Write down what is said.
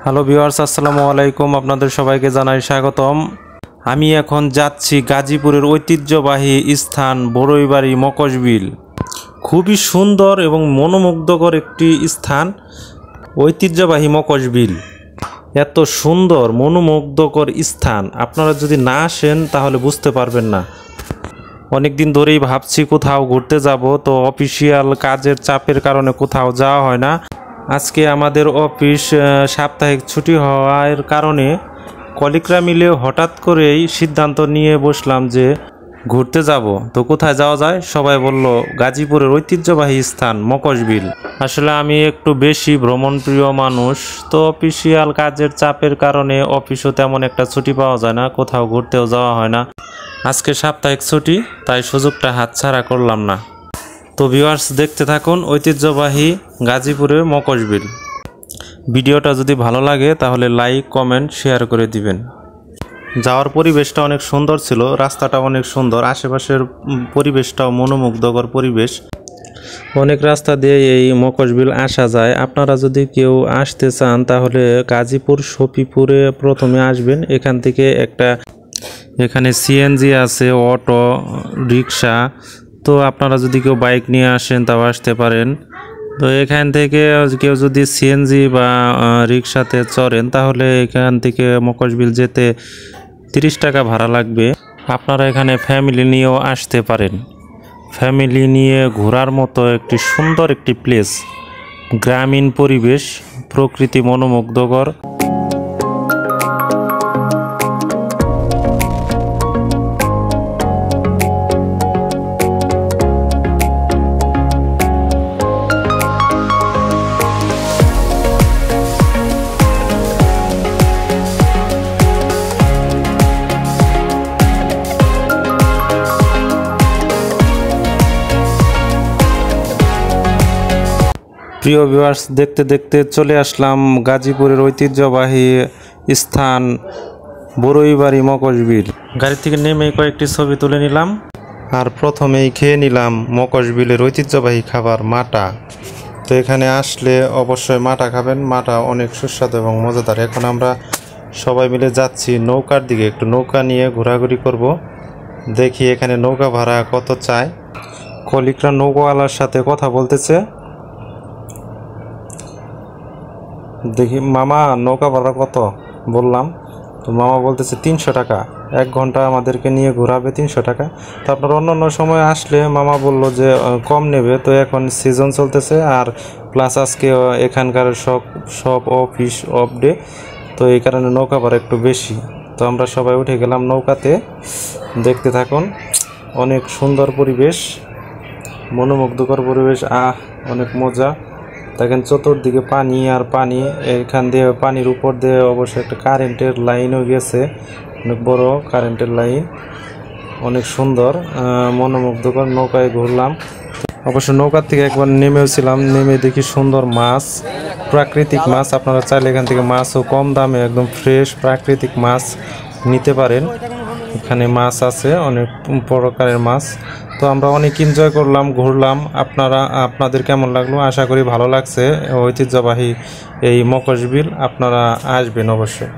Hello viewers, আসসালামু আলাইকুম। আপনাদের সবাইকে জানাই স্বাগতম। আমি এখন যাচ্ছি গাজীপুরের ঐতিহ্যবাহী স্থান বড়ইবাড়ি মকশবিল। খুবই সুন্দর এবং মনোমুগ্ধকর একটি স্থান ঐতিহ্যবাহী মকশবিল। এত সুন্দর মনোমুগ্ধকর স্থান আপনারা যদি না আসেন তাহলে বুঝতে পারবেন না। অনেক দিন ধরেই ভাবছি কোথাও ঘুরতে যাব, তো অফিসিয়াল কাজের চাপের কারণে কোথাও যাওয়া হয় না। আজকে আমাদের অফিস সাপ্তাহিক ছুটি হওয়ার কারণে কলিগরা মিলে হঠাৎ করেই সিদ্ধান্ত নিয়ে বসলাম যে ঘুরতে যাব। তো কোথায় যাওয়া যায়? সবাই বলল গাজীপুরের ঐতিহ্যবাহী স্থান মকশবিল। আসলে আমি একটু বেশি ভ্রমণপ্রিয় মানুষ, তো অফিসিয়াল কাজের চাপের কারণে অফিসও তেমন একটা ছুটি পাওয়া যায় না, কোথাও ঘুরতেও যাওয়া হয় না। আজকে সাপ্তাহিক ছুটি, তাই সুযোগটা হাতছাড়া করলাম না। তো ভিউয়ার্স, দেখতে থাকুন ঐতিহ্যবাহী গাজীপুরের মকশবিল। ভিডিওটা যদি ভালো লাগে তাহলে লাইক, কমেন্ট, শেয়ার করে দিবেন। যাওয়ার পরিবেশটা অনেক সুন্দর ছিল, রাস্তাটা অনেক সুন্দর, আশেপাশের পরিবেশটাও মনোমুগ্ধকর পরিবেশ। অনেক রাস্তা দিয়ে এই মকশবিল আসা যায়। আপনারা যদি কেউ আসতে চান তাহলে গাজীপুর সফিপুরে প্রথমে আসবেন। এখান থেকে এখানে সিএনজি আছে, অটো, রিক্সা। তো আপনারা যদি কেউ বাইক নিয়ে আসেন তাও আসতে পারেন। তো এখান থেকে কেউ যদি সিএনজি বা রিক্সাতে চড়েন তাহলে এখান থেকে মকশবিল যেতে 30 টাকা ভাড়া লাগবে। আপনারা এখানে ফ্যামিলি নিয়েও আসতে পারেন। ফ্যামিলি নিয়ে ঘোরার মতো একটি সুন্দর একটি প্লেস, গ্রামীণ পরিবেশ, প্রকৃতি মনোমুগ্ধকর। প্রিয় ভিউয়ার্স, দেখতে দেখতে চলে আসলাম গাজীপুরের ঐতিহ্যবাহী স্থান বড়ইবাড়ি মকশবিল। গাড়ি থেকে নেমে কয়েকটি ছবি তুলে নিলাম, আর প্রথমেই খেয়ে নিলাম মকশবিলের ঐতিহ্যবাহী খাবার মাটা। তো এখানে আসলে অবশ্যই মাটা খাবেন, মাটা অনেক সুস্বাদু এবং মজাদার। এখন আমরা সবাই মিলে যাচ্ছি নৌকার দিকে, একটু নৌকা নিয়ে ঘোরাঘুরি করব। দেখি এখানে নৌকা ভাড়া কত চায়। কলিগরা নৌকাওয়ালার সাথে কথা বলতেছে। দেখি, মামা নৌকা ভাড়া কত বললাম, তো মামা বলতেছে 300 টাকা। 1 ঘন্টা আমাদেরকে নিয়ে ঘোরাবে 300 টাকা। তো আপনার অন্য সময় আসলে মামা বলল যে কম নেবে। তো এখন সিজন চলতেছে, আর প্লাস আজকে এখানকার সব অফিস অফ ডে, তো এই কারণে নৌকা ভাড়া একটু বেশি। তো আমরা সবাই উঠে গেলাম নৌকাতে। দেখতে থাকুন, অনেক সুন্দর পরিবেশ, মনোমুগ্ধকর পরিবেশ। অনেক মজা। দেখেন চতুর্দিকে পানি আর পানি, এখান দিয়ে পানির উপর দিয়ে অবশ্যই একটা কারেন্টের লাইনও গেছে, অনেক বড় কারেন্টের লাইন, অনেক সুন্দর মনোমুগ্ধকর। নৌকায় ঘুরলাম, অবশ্য নৌকার থেকে একবার নেমেওছিলাম। নেমে দেখি সুন্দর মাছ, প্রাকৃতিক মাছ। আপনারা চাইলে এখান থেকে মাছও কম দামে একদম ফ্রেশ প্রাকৃতিক মাছ নিতে পারেন। এখানে মাছ আছে, অনেক প্রকারের মাছ। তো আমরা অনেক এনজয় করলাম, ঘুরলাম। আপনাদের কেমন লাগলো? আশা করি ভালো লাগছে ঐতিহ্যবাহী এই মকশবিল। আপনারা আসবেন অবশ্যই।